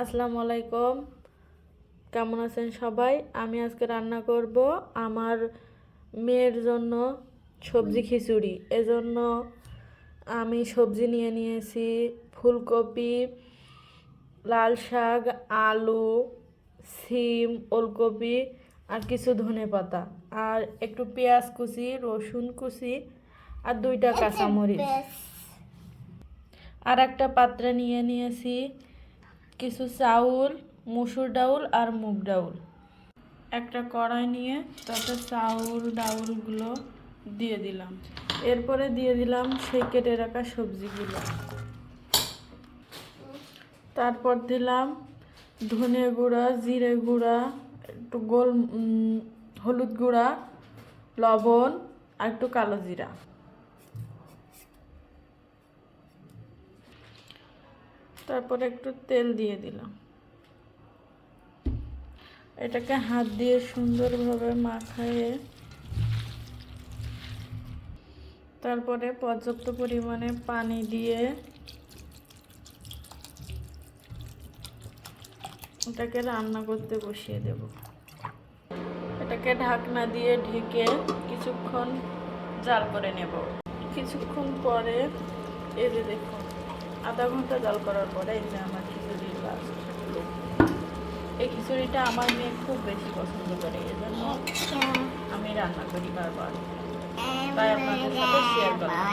আসসালামু আলাইকুম। কেমন আছেন সবাই? আমি আজকে রান্না করব আমার মেয়ের জন্য সবজি খিচুড়ি। এজন্য আমি সবজি নিয়ে নিয়েছি ফুলকপি, লাল শাক, আলু, সিম, ওলকপি আর কিছু ধনেপাতা আর একটু পেঁয়াজ কুচি, রসুন কুচি আর 2টা কাঁচামরিচ। আর একটা পাত্রে নিয়ে নিয়েছি কিছু চাউল, মসুর ডাউল আর মুগ ডাউল। একটা কড়াই নিয়ে তাতে চাউল ডাউলগুলো দিয়ে দিলাম। এরপরে দিয়ে দিলাম সেই কেটে রাখা সবজিগুলো। তারপর দিলাম ধনে গুঁড়া, জিরে গুঁড়া, একটু হলুদ গুঁড়া, লবণ আর একটু কালো জিরা। তারপরে একটু তেল দিয়ে দিলাম। এটাকে হাত দিয়ে সুন্দরভাবে মাখায়ে তারপরে পর্যাপ্ত পরিমাণে পানি দিয়ে এটাকে রান্না করতে বসিয়ে দেব। এটাকে ঢাকনা দিয়ে ঢেকে কিছুক্ষণ জাল করে নেব। কিছুক্ষণ পরে এই যে দেখুন, আধা ঘন্টা জাল করার পরে এই যে আমার খিচুড়ির লাস্ট লুক। এই খিচুড়িটা আমার মেয়ে খুব বেশি পছন্দ করে, এজন্য আমি রান্না করি বারবার, তাই আপনাদের সাথে শেয়ার করলাম।